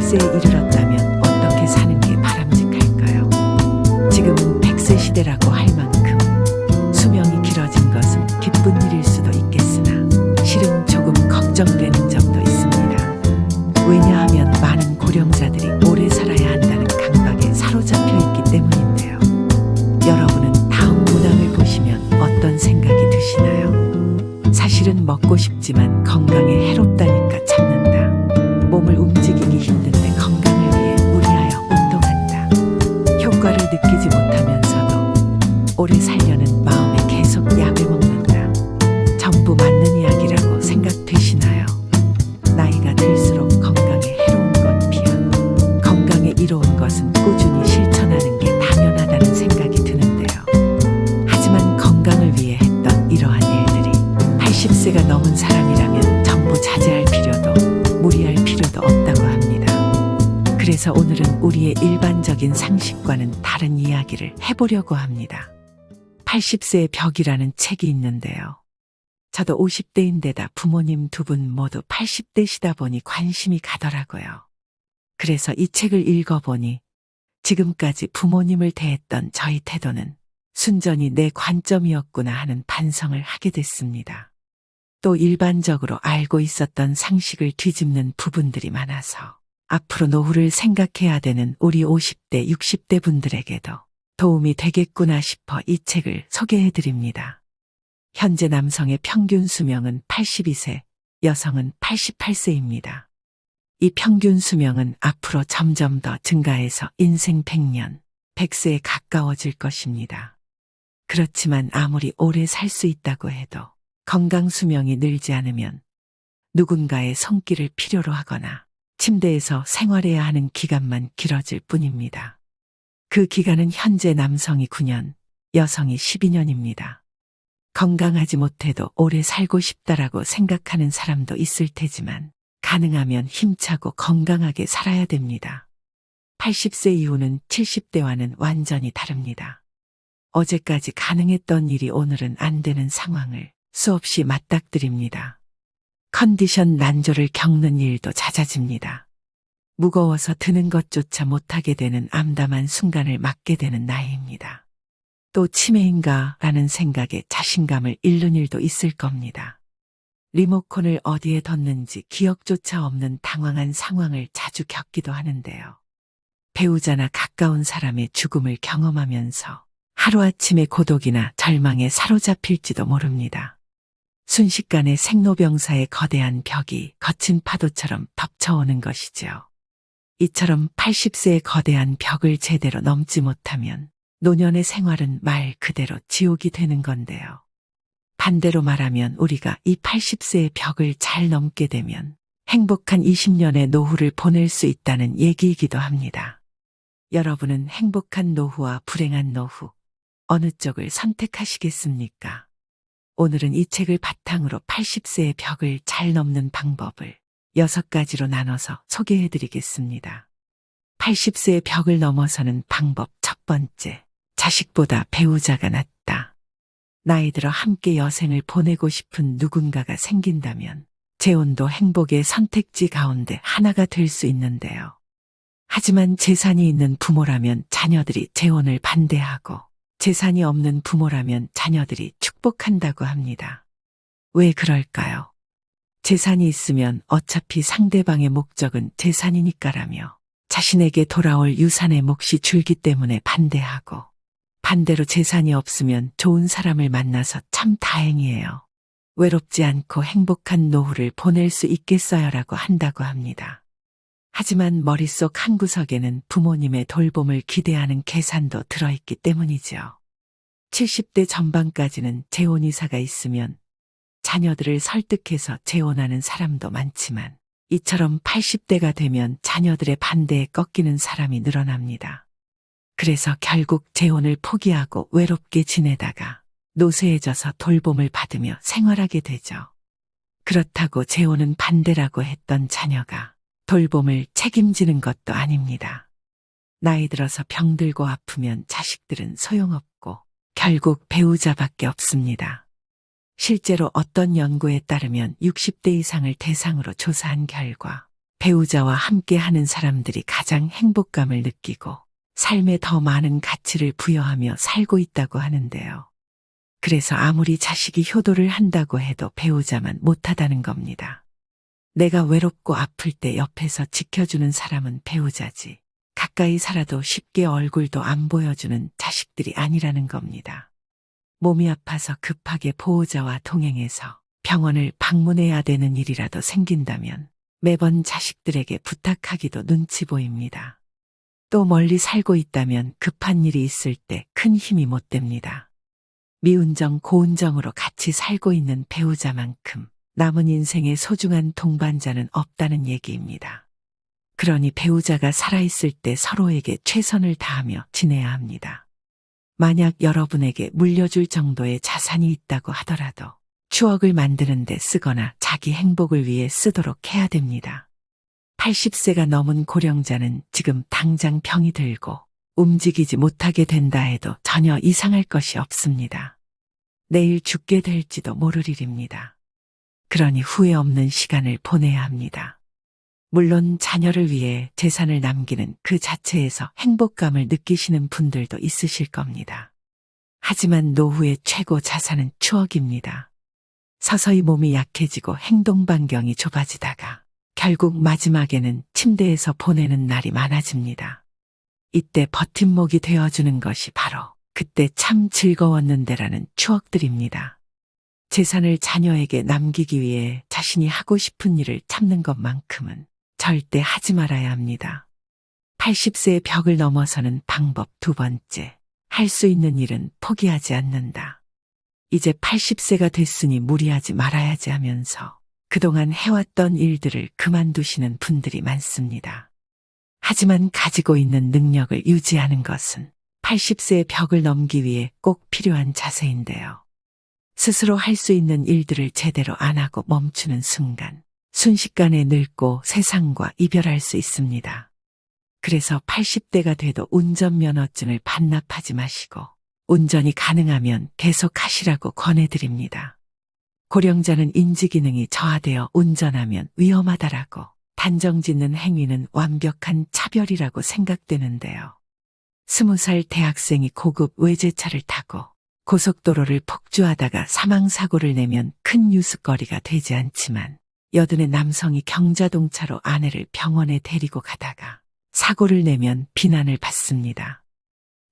80세에 이르렀다면 어떻게 사는 게 바람직할까요? 지금은 100세 시대라고 할 만큼 수명이 길어진 것은 기쁜 일일 수도 있겠으나 실은 조금 걱정되는 점도 있습니다. 왜냐하면 많은 고령자들이 오래 살아야 한다는 강박에 사로잡혀 있기 때문인데요. 여러분은 다음 문항을 보시면 어떤 생각이 드시나요? 사실은 먹고 싶지만 건강에 해롭다니까 참는다. 몸을 움직이기 힘든데 건강을 위해 무리하여 운동한다. 효과를 느끼지 못하면서도 오래 살려는 마음에 계속 약을 먹는다. 전부 맞는 이야기라고 생각되시나요? 나이가 들수록 건강에 해로운 건 피하고 건강에 이로운 것은 꾸준히 실천하는 게 당연하다는 생각이 드는데요. 하지만 건강을 위해 했던 이러한 일들이 80세가 넘은 사람이라면 전부 자제할 필요도 무리할 필요도 없다고 합니다. 그래서 오늘은 우리의 일반적인 상식과는 다른 이야기를 해보려고 합니다. 80세의 벽이라는 책이 있는데요. 저도 50대인데다 부모님 두 분 모두 80대시다 보니 관심이 가더라고요. 그래서 이 책을 읽어보니 지금까지 부모님을 대했던 저희 태도는 순전히 내 관점이었구나 하는 반성을 하게 됐습니다. 또 일반적으로 알고 있었던 상식을 뒤집는 부분들이 많아서 앞으로 노후를 생각해야 되는 우리 50대, 60대 분들에게도 도움이 되겠구나 싶어 이 책을 소개해드립니다. 현재 남성의 평균 수명은 82세, 여성은 88세입니다. 이 평균 수명은 앞으로 점점 더 증가해서 인생 100년, 100세에 가까워질 것입니다. 그렇지만 아무리 오래 살 수 있다고 해도 건강 수명이 늘지 않으면 누군가의 손길을 필요로 하거나 침대에서 생활해야 하는 기간만 길어질 뿐입니다. 그 기간은 현재 남성이 9년, 여성이 12년입니다. 건강하지 못해도 오래 살고 싶다라고 생각하는 사람도 있을 테지만 가능하면 힘차고 건강하게 살아야 됩니다. 80세 이후는 70대와는 완전히 다릅니다. 어제까지 가능했던 일이 오늘은 안 되는 상황을 수없이 맞닥뜨립니다. 컨디션 난조를 겪는 일도 잦아집니다. 무거워서 드는 것조차 못하게 되는 암담한 순간을 맞게 되는 나이입니다. 또 치매인가 라는 생각에 자신감을 잃는 일도 있을 겁니다. 리모컨을 어디에 뒀는지 기억조차 없는 당황한 상황을 자주 겪기도 하는데요. 배우자나 가까운 사람의 죽음을 경험하면서 하루아침에 고독이나 절망에 사로잡힐지도 모릅니다. 순식간에 생로병사의 거대한 벽이 거친 파도처럼 덮쳐오는 것이죠. 이처럼 80세의 거대한 벽을 제대로 넘지 못하면 노년의 생활은 말 그대로 지옥이 되는 건데요. 반대로 말하면 우리가 이 80세의 벽을 잘 넘게 되면 행복한 20년의 노후를 보낼 수 있다는 얘기이기도 합니다. 여러분은 행복한 노후와 불행한 노후, 어느 쪽을 선택하시겠습니까? 오늘은 이 책을 바탕으로 80세의 벽을 잘 넘는 방법을 6가지로 나눠서 소개해드리겠습니다. 80세의 벽을 넘어서는 방법 첫 번째, 자식보다 배우자가 낫다. 나이 들어 함께 여생을 보내고 싶은 누군가가 생긴다면 재혼도 행복의 선택지 가운데 하나가 될 수 있는데요. 하지만 재산이 있는 부모라면 자녀들이 재혼을 반대하고 재산이 없는 부모라면 자녀들이 축복한다고 합니다. 왜 그럴까요? 재산이 있으면 어차피 상대방의 목적은 재산이니까라며 자신에게 돌아올 유산의 몫이 줄기 때문에 반대하고 반대로 재산이 없으면 좋은 사람을 만나서 참 다행이에요. 외롭지 않고 행복한 노후를 보낼 수 있겠어요라고 한다고 합니다. 하지만 머릿속 한구석에는 부모님의 돌봄을 기대하는 계산도 들어있기 때문이죠. 70대 전반까지는 재혼이사가 있으면 자녀들을 설득해서 재혼하는 사람도 많지만 이처럼 80대가 되면 자녀들의 반대에 꺾이는 사람이 늘어납니다. 그래서 결국 재혼을 포기하고 외롭게 지내다가 노쇠해져서 돌봄을 받으며 생활하게 되죠. 그렇다고 재혼은 반대라고 했던 자녀가 돌봄을 책임지는 것도 아닙니다. 나이 들어서 병들고 아프면 자식들은 소용없고 결국 배우자밖에 없습니다. 실제로 어떤 연구에 따르면 60대 이상을 대상으로 조사한 결과 배우자와 함께 하는 사람들이 가장 행복감을 느끼고 삶에 더 많은 가치를 부여하며 살고 있다고 하는데요. 그래서 아무리 자식이 효도를 한다고 해도 배우자만 못하다는 겁니다. 내가 외롭고 아플 때 옆에서 지켜주는 사람은 배우자지. 가까이 살아도 쉽게 얼굴도 안 보여주는 자식들이 아니라는 겁니다. 몸이 아파서 급하게 보호자와 동행해서 병원을 방문해야 되는 일이라도 생긴다면 매번 자식들에게 부탁하기도 눈치 보입니다. 또 멀리 살고 있다면 급한 일이 있을 때 큰 힘이 못 됩니다. 미운정 고운정으로 같이 살고 있는 배우자만큼 남은 인생의 소중한 동반자는 없다는 얘기입니다. 그러니 배우자가 살아있을 때 서로에게 최선을 다하며 지내야 합니다. 만약 여러분에게 물려줄 정도의 자산이 있다고 하더라도 추억을 만드는 데 쓰거나 자기 행복을 위해 쓰도록 해야 됩니다. 80세가 넘은 고령자는 지금 당장 병이 들고 움직이지 못하게 된다 해도 전혀 이상할 것이 없습니다. 내일 죽게 될지도 모를 일입니다. 그러니 후회 없는 시간을 보내야 합니다. 물론 자녀를 위해 재산을 남기는 그 자체에서 행복감을 느끼시는 분들도 있으실 겁니다. 하지만 노후의 최고 자산은 추억입니다. 서서히 몸이 약해지고 행동 반경이 좁아지다가 결국 마지막에는 침대에서 보내는 날이 많아집니다. 이때 버팀목이 되어주는 것이 바로 그때 참 즐거웠는데라는 추억들입니다. 재산을 자녀에게 남기기 위해 자신이 하고 싶은 일을 참는 것만큼은 절대 하지 말아야 합니다. 80세의 벽을 넘어서는 방법 두 번째, 할 수 있는 일은 포기하지 않는다. 이제 80세가 됐으니 무리하지 말아야지 하면서 그동안 해왔던 일들을 그만두시는 분들이 많습니다. 하지만 가지고 있는 능력을 유지하는 것은 80세의 벽을 넘기 위해 꼭 필요한 자세인데요. 스스로 할 수 있는 일들을 제대로 안 하고 멈추는 순간 순식간에 늙고 세상과 이별할 수 있습니다. 그래서 80대가 돼도 운전면허증을 반납하지 마시고 운전이 가능하면 계속 하시라고 권해드립니다. 고령자는 인지기능이 저하되어 운전하면 위험하다라고 단정짓는 행위는 완벽한 차별이라고 생각되는데요. 20살 대학생이 고급 외제차를 타고 고속도로를 폭주하다가 사망사고를 내면 큰 뉴스거리가 되지 않지만 여든의 남성이 경자동차로 아내를 병원에 데리고 가다가 사고를 내면 비난을 받습니다.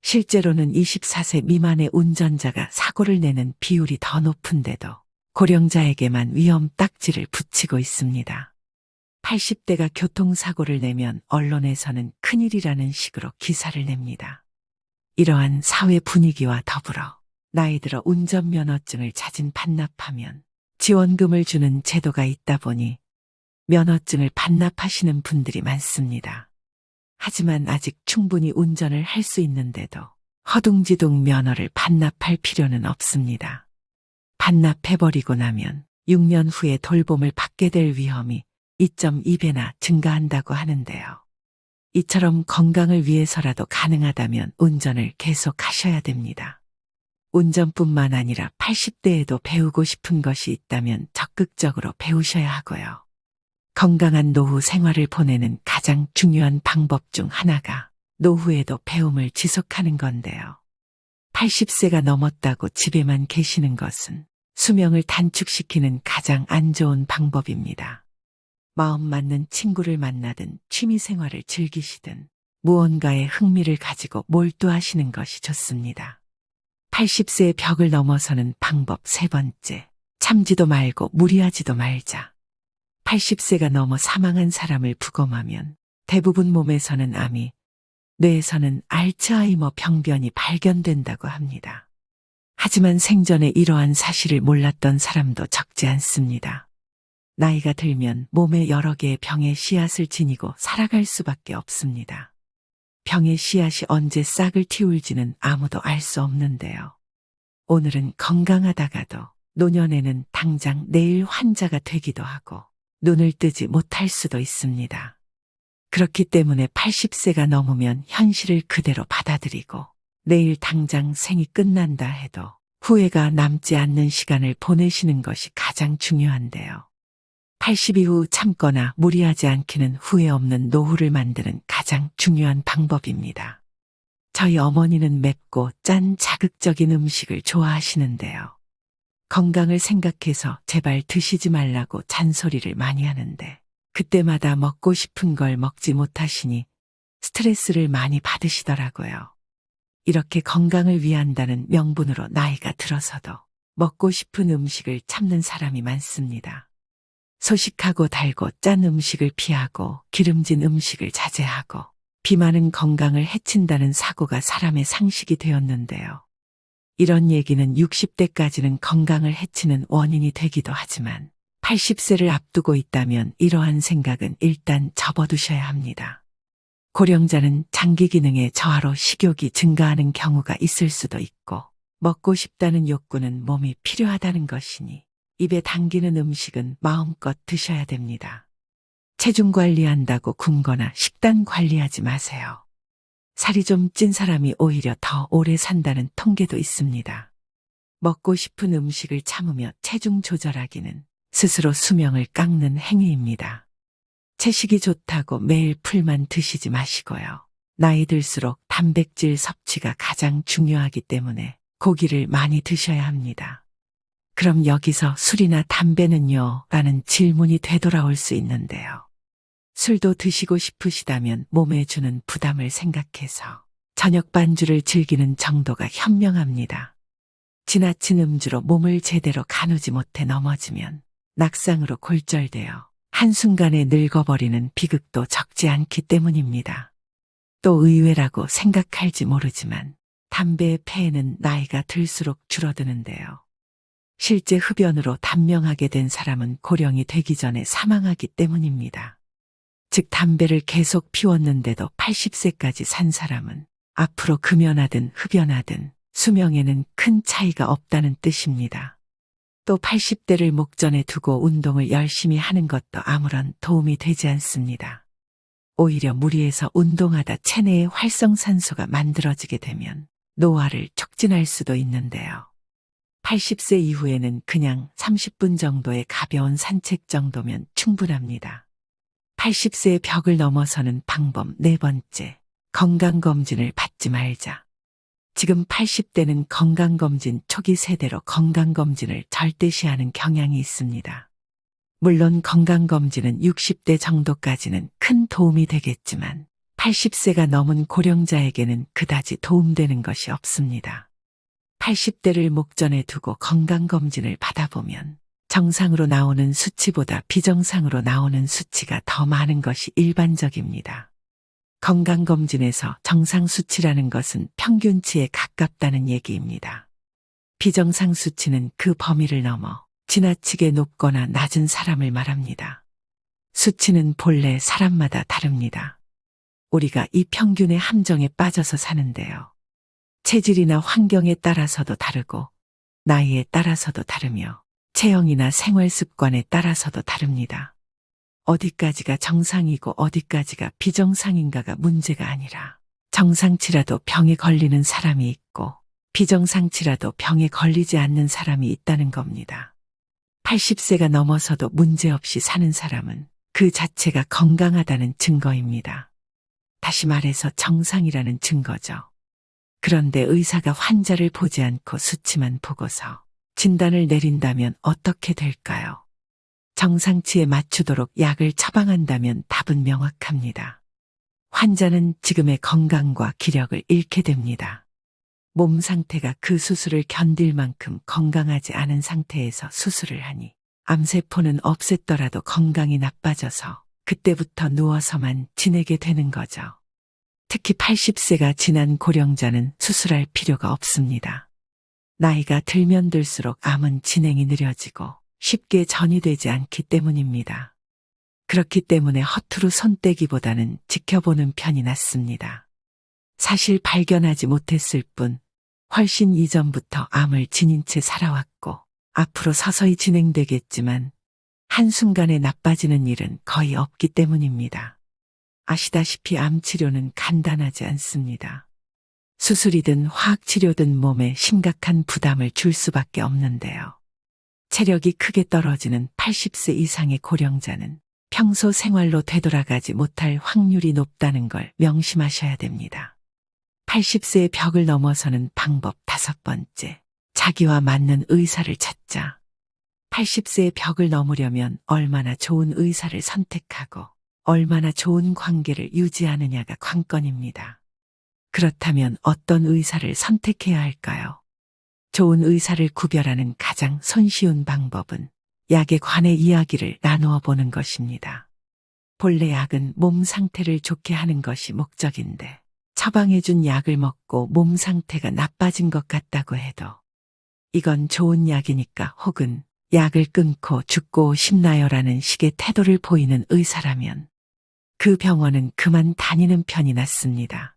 실제로는 24세 미만의 운전자가 사고를 내는 비율이 더 높은데도 고령자에게만 위험 딱지를 붙이고 있습니다. 80대가 교통사고를 내면 언론에서는 큰일이라는 식으로 기사를 냅니다. 이러한 사회 분위기와 더불어 나이 들어 운전면허증을 자진 반납하면 지원금을 주는 제도가 있다 보니 면허증을 반납하시는 분들이 많습니다. 하지만 아직 충분히 운전을 할 수 있는데도 허둥지둥 면허를 반납할 필요는 없습니다. 반납해버리고 나면 6년 후에 돌봄을 받게 될 위험이 2.2배나 증가한다고 하는데요. 이처럼 건강을 위해서라도 가능하다면 운전을 계속 하셔야 됩니다. 운전뿐만 아니라 80대에도 배우고 싶은 것이 있다면 적극적으로 배우셔야 하고요. 건강한 노후 생활을 보내는 가장 중요한 방법 중 하나가 노후에도 배움을 지속하는 건데요. 80세가 넘었다고 집에만 계시는 것은 수명을 단축시키는 가장 안 좋은 방법입니다. 마음 맞는 친구를 만나든 취미 생활을 즐기시든 무언가에 흥미를 가지고 몰두하시는 것이 좋습니다. 80세의 벽을 넘어서는 방법 세 번째, 참지도 말고 무리하지도 말자. 80세가 넘어 사망한 사람을 부검하면 대부분 몸에서는 암이, 뇌에서는 알츠하이머 병변이 발견된다고 합니다. 하지만 생전에 이러한 사실을 몰랐던 사람도 적지 않습니다. 나이가 들면 몸에 여러 개의 병의 씨앗을 지니고 살아갈 수밖에 없습니다. 병의 씨앗이 언제 싹을 틔울지는 아무도 알 수 없는데요. 오늘은 건강하다가도 노년에는 당장 내일 환자가 되기도 하고 눈을 뜨지 못할 수도 있습니다. 그렇기 때문에 80세가 넘으면 현실을 그대로 받아들이고 내일 당장 생이 끝난다 해도 후회가 남지 않는 시간을 보내시는 것이 가장 중요한데요. 80 이후 참거나 무리하지 않기는 후회 없는 노후를 만드는 가장 중요한 방법입니다. 저희 어머니는 맵고 짠 자극적인 음식을 좋아하시는데요. 건강을 생각해서 제발 드시지 말라고 잔소리를 많이 하는데 그때마다 먹고 싶은 걸 먹지 못하시니 스트레스를 많이 받으시더라고요. 이렇게 건강을 위한다는 명분으로 나이가 들어서도 먹고 싶은 음식을 참는 사람이 많습니다. 소식하고 달고 짠 음식을 피하고 기름진 음식을 자제하고 비만은 건강을 해친다는 사고가 사람의 상식이 되었는데요. 이런 얘기는 60대까지는 건강을 해치는 원인이 되기도 하지만 80세를 앞두고 있다면 이러한 생각은 일단 접어두셔야 합니다. 고령자는 장기 기능의 저하로 식욕이 증가하는 경우가 있을 수도 있고 먹고 싶다는 욕구는 몸이 필요하다는 것이니 입에 당기는 음식은 마음껏 드셔야 됩니다. 체중 관리한다고 굶거나 식단 관리하지 마세요. 살이 좀 찐 사람이 오히려 더 오래 산다는 통계도 있습니다. 먹고 싶은 음식을 참으며 체중 조절하기는 스스로 수명을 깎는 행위입니다. 채식이 좋다고 매일 풀만 드시지 마시고요. 나이 들수록 단백질 섭취가 가장 중요하기 때문에 고기를 많이 드셔야 합니다. 그럼 여기서 술이나 담배는요? 라는 질문이 되돌아올 수 있는데요. 술도 드시고 싶으시다면 몸에 주는 부담을 생각해서 저녁 반주를 즐기는 정도가 현명합니다. 지나친 음주로 몸을 제대로 가누지 못해 넘어지면 낙상으로 골절되어 한순간에 늙어버리는 비극도 적지 않기 때문입니다. 또 의외라고 생각할지 모르지만 담배의 폐해는 나이가 들수록 줄어드는데요. 실제 흡연으로 단명하게 된 사람은 고령이 되기 전에 사망하기 때문입니다. 즉 담배를 계속 피웠는데도 80세까지 산 사람은 앞으로 금연하든 흡연하든 수명에는 큰 차이가 없다는 뜻입니다. 또 80대를 목전에 두고 운동을 열심히 하는 것도 아무런 도움이 되지 않습니다. 오히려 무리해서 운동하다 체내에 활성산소가 만들어지게 되면 노화를 촉진할 수도 있는데요. 80세 이후에는 그냥 30분 정도의 가벼운 산책 정도면 충분합니다. 80세의 벽을 넘어서는 방법 네 번째, 건강검진을 받지 말자. 지금 80대는 건강검진 초기 세대로 건강검진을 절대시하는 경향이 있습니다. 물론 건강검진은 60대 정도까지는 큰 도움이 되겠지만 80세가 넘은 고령자에게는 그다지 도움되는 것이 없습니다. 80대를 목전에 두고 건강검진을 받아보면 정상으로 나오는 수치보다 비정상으로 나오는 수치가 더 많은 것이 일반적입니다. 건강검진에서 정상 수치라는 것은 평균치에 가깝다는 얘기입니다. 비정상 수치는 그 범위를 넘어 지나치게 높거나 낮은 사람을 말합니다. 수치는 본래 사람마다 다릅니다. 우리가 이 평균의 함정에 빠져서 사는데요. 체질이나 환경에 따라서도 다르고 나이에 따라서도 다르며 체형이나 생활 습관에 따라서도 다릅니다. 어디까지가 정상이고 어디까지가 비정상인가가 문제가 아니라 정상치라도 병에 걸리는 사람이 있고 비정상치라도 병에 걸리지 않는 사람이 있다는 겁니다. 80세가 넘어서도 문제없이 사는 사람은 그 자체가 건강하다는 증거입니다. 다시 말해서 정상이라는 증거죠. 그런데 의사가 환자를 보지 않고 수치만 보고서 진단을 내린다면 어떻게 될까요? 정상치에 맞추도록 약을 처방한다면 답은 명확합니다. 환자는 지금의 건강과 기력을 잃게 됩니다. 몸 상태가 그 수술을 견딜 만큼 건강하지 않은 상태에서 수술을 하니 암세포는 없앴더라도 건강이 나빠져서 그때부터 누워서만 지내게 되는 거죠. 특히 80세가 지난 고령자는 수술할 필요가 없습니다. 나이가 들면 들수록 암은 진행이 느려지고 쉽게 전이되지 않기 때문입니다. 그렇기 때문에 허투루 손떼기보다는 지켜보는 편이 낫습니다. 사실 발견하지 못했을 뿐 훨씬 이전부터 암을 지닌 채 살아왔고 앞으로 서서히 진행되겠지만 한순간에 나빠지는 일은 거의 없기 때문입니다. 아시다시피 암 치료는 간단하지 않습니다. 수술이든 화학치료든 몸에 심각한 부담을 줄 수밖에 없는데요. 체력이 크게 떨어지는 80세 이상의 고령자는 평소 생활로 되돌아가지 못할 확률이 높다는 걸 명심하셔야 됩니다. 80세의 벽을 넘어서는 방법 5번째. 자기와 맞는 의사를 찾자. 80세의 벽을 넘으려면 얼마나 좋은 의사를 선택하고 얼마나 좋은 관계를 유지하느냐가 관건입니다. 그렇다면 어떤 의사를 선택해야 할까요? 좋은 의사를 구별하는 가장 손쉬운 방법은 약에 관해 이야기를 나누어 보는 것입니다. 본래 약은 몸 상태를 좋게 하는 것이 목적인데 처방해준 약을 먹고 몸 상태가 나빠진 것 같다고 해도 이건 좋은 약이니까 혹은 약을 끊고 죽고 싶나요라는 식의 태도를 보이는 의사라면 그 병원은 그만 다니는 편이 낫습니다.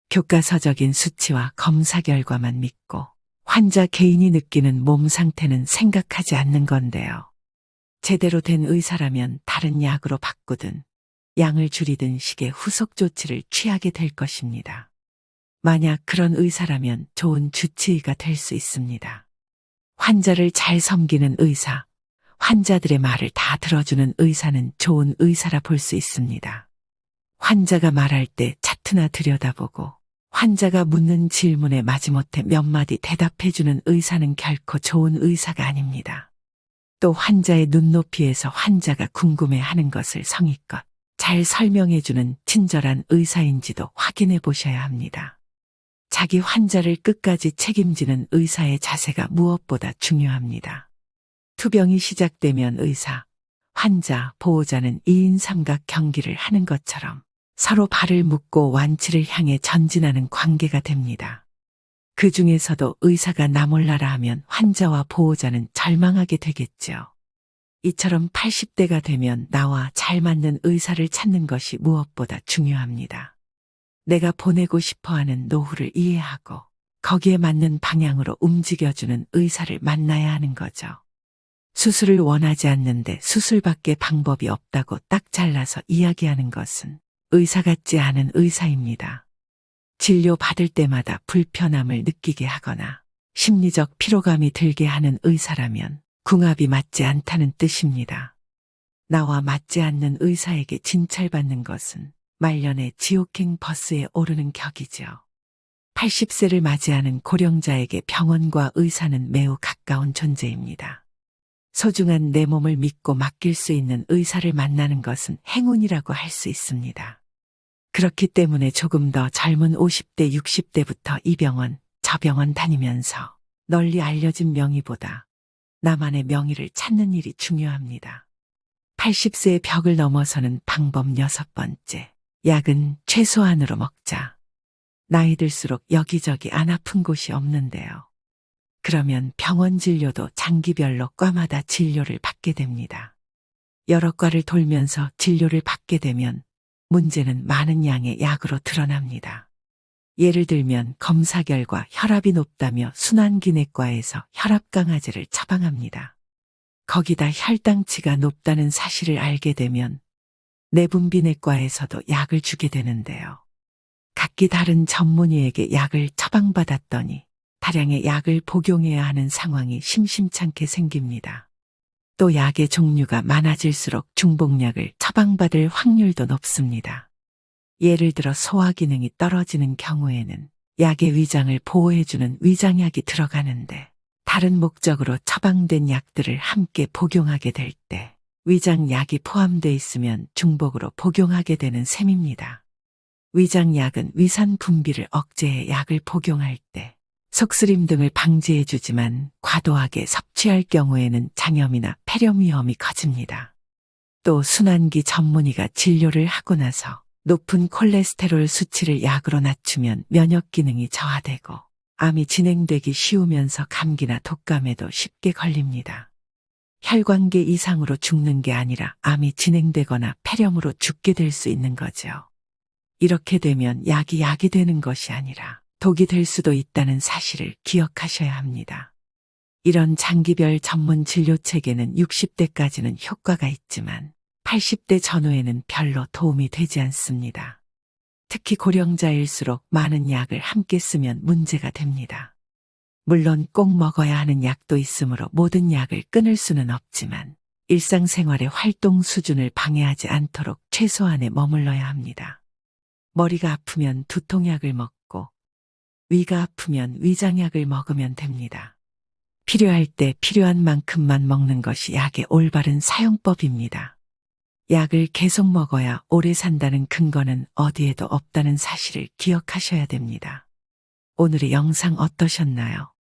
교과서적인 수치와 검사 결과만 믿고 환자 개인이 느끼는 몸 상태는 생각하지 않는 건데요. 제대로 된 의사라면 다른 약으로 바꾸든 양을 줄이든 식의 후속 조치를 취하게 될 것입니다. 만약 그런 의사라면 좋은 주치의가 될 수 있습니다. 환자를 잘 섬기는 의사, 환자들의 말을 다 들어주는 의사는 좋은 의사라 볼 수 있습니다. 환자가 말할 때 차트나 들여다보고 환자가 묻는 질문에 마지못해 몇 마디 대답해주는 의사는 결코 좋은 의사가 아닙니다. 또 환자의 눈높이에서 환자가 궁금해하는 것을 성의껏 잘 설명해주는 친절한 의사인지도 확인해 보셔야 합니다. 자기 환자를 끝까지 책임지는 의사의 자세가 무엇보다 중요합니다. 투병이 시작되면 의사, 환자, 보호자는 2인 삼각 경기를 하는 것처럼 서로 발을 묶고 완치를 향해 전진하는 관계가 됩니다. 그 중에서도 의사가 나 몰라라 하면 환자와 보호자는 절망하게 되겠죠. 이처럼 80대가 되면 나와 잘 맞는 의사를 찾는 것이 무엇보다 중요합니다. 내가 보내고 싶어하는 노후를 이해하고 거기에 맞는 방향으로 움직여주는 의사를 만나야 하는 거죠. 수술을 원하지 않는데 수술밖에 방법이 없다고 딱 잘라서 이야기하는 것은 의사 같지 않은 의사입니다. 진료 받을 때마다 불편함을 느끼게 하거나 심리적 피로감이 들게 하는 의사라면 궁합이 맞지 않다는 뜻입니다. 나와 맞지 않는 의사에게 진찰받는 것은 말년에 지옥행 버스에 오르는 격이죠. 80세를 맞이하는 고령자에게 병원과 의사는 매우 가까운 존재입니다. 소중한 내 몸을 믿고 맡길 수 있는 의사를 만나는 것은 행운이라고 할 수 있습니다. 그렇기 때문에 조금 더 젊은 50대, 60대부터 이 병원, 저 병원 다니면서 널리 알려진 명의보다 나만의 명의를 찾는 일이 중요합니다. 80세의 벽을 넘어서는 방법 6번째. 약은 최소한으로 먹자. 나이 들수록 여기저기 안 아픈 곳이 없는데요. 그러면 병원 진료도 장기별로 과마다 진료를 받게 됩니다. 여러 과를 돌면서 진료를 받게 되면 문제는 많은 양의 약으로 드러납니다. 예를 들면 검사 결과 혈압이 높다며 순환기내과에서 혈압 강화제를 처방합니다. 거기다 혈당치가 높다는 사실을 알게 되면 내분비내과에서도 약을 주게 되는데요. 각기 다른 전문의에게 약을 처방받았더니 다량의 약을 복용해야 하는 상황이 심심찮게 생깁니다. 또 약의 종류가 많아질수록 중복약을 처방받을 확률도 높습니다. 예를 들어 소화 기능이 떨어지는 경우에는 약의 위장을 보호해주는 위장약이 들어가는데 다른 목적으로 처방된 약들을 함께 복용하게 될 때 위장약이 포함되어 있으면 중복으로 복용하게 되는 셈입니다. 위장약은 위산 분비를 억제해 약을 복용할 때 속쓰림 등을 방지해주지만 과도하게 섭취할 경우에는 장염이나 폐렴 위험이 커집니다. 또 순환기 전문의가 진료를 하고 나서 높은 콜레스테롤 수치를 약으로 낮추면 면역 기능이 저하되고 암이 진행되기 쉬우면서 감기나 독감에도 쉽게 걸립니다. 혈관계 이상으로 죽는 게 아니라 암이 진행되거나 폐렴으로 죽게 될 수 있는 거죠. 이렇게 되면 약이 되는 것이 아니라 독이 될 수도 있다는 사실을 기억하셔야 합니다. 이런 장기별 전문 진료 체계는 60대까지는 효과가 있지만 80대 전후에는 별로 도움이 되지 않습니다. 특히 고령자일수록 많은 약을 함께 쓰면 문제가 됩니다. 물론 꼭 먹어야 하는 약도 있으므로 모든 약을 끊을 수는 없지만 일상생활의 활동 수준을 방해하지 않도록 최소한에 머물러야 합니다. 머리가 아프면 두통약을 먹고 위가 아프면 위장약을 먹으면 됩니다. 필요할 때 필요한 만큼만 먹는 것이 약의 올바른 사용법입니다. 약을 계속 먹어야 오래 산다는 근거는 어디에도 없다는 사실을 기억하셔야 됩니다. 오늘의 영상 어떠셨나요?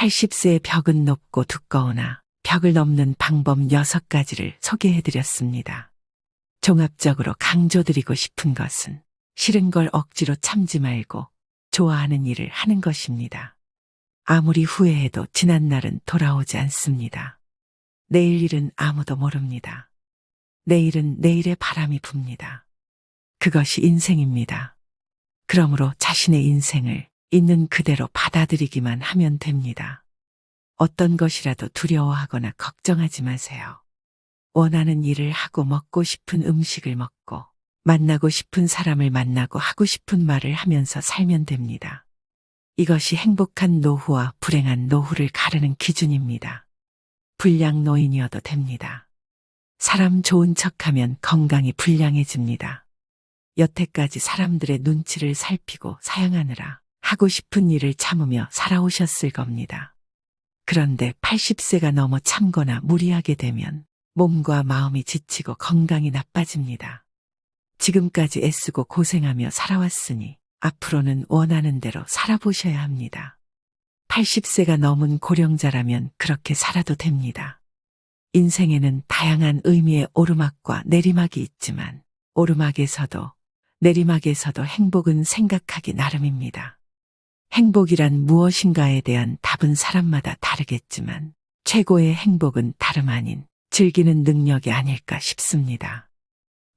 80세의 벽은 높고 두꺼우나 벽을 넘는 방법 6가지를 소개해드렸습니다. 종합적으로 강조드리고 싶은 것은 싫은 걸 억지로 참지 말고 좋아하는 일을 하는 것입니다. 아무리 후회해도 지난 날은 돌아오지 않습니다. 내일 일은 아무도 모릅니다. 내일은 내일의 바람이 붑니다. 그것이 인생입니다. 그러므로 자신의 인생을 있는 그대로 받아들이기만 하면 됩니다. 어떤 것이라도 두려워하거나 걱정하지 마세요. 원하는 일을 하고 먹고 싶은 음식을 먹고 만나고 싶은 사람을 만나고 하고 싶은 말을 하면서 살면 됩니다. 이것이 행복한 노후와 불행한 노후를 가르는 기준입니다. 불량 노인이어도 됩니다. 사람 좋은 척하면 건강이 불량해집니다. 여태까지 사람들의 눈치를 살피고 사양하느라 하고 싶은 일을 참으며 살아오셨을 겁니다. 그런데 80세가 넘어 참거나 무리하게 되면 몸과 마음이 지치고 건강이 나빠집니다. 지금까지 애쓰고 고생하며 살아왔으니 앞으로는 원하는 대로 살아보셔야 합니다. 80세가 넘은 고령자라면 그렇게 살아도 됩니다. 인생에는 다양한 의미의 오르막과 내리막이 있지만 오르막에서도 내리막에서도 행복은 생각하기 나름입니다. 행복이란 무엇인가에 대한 답은 사람마다 다르겠지만 최고의 행복은 다름 아닌 즐기는 능력이 아닐까 싶습니다.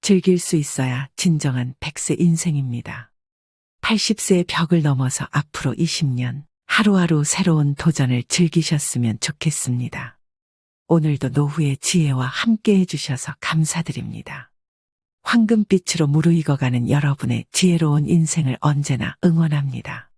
즐길 수 있어야 진정한 100세 인생입니다. 80세의 벽을 넘어서 앞으로 20년 하루하루 새로운 도전을 즐기셨으면 좋겠습니다. 오늘도 노후의 지혜와 함께 해주셔서 감사드립니다. 황금빛으로 무르익어가는 여러분의 지혜로운 인생을 언제나 응원합니다.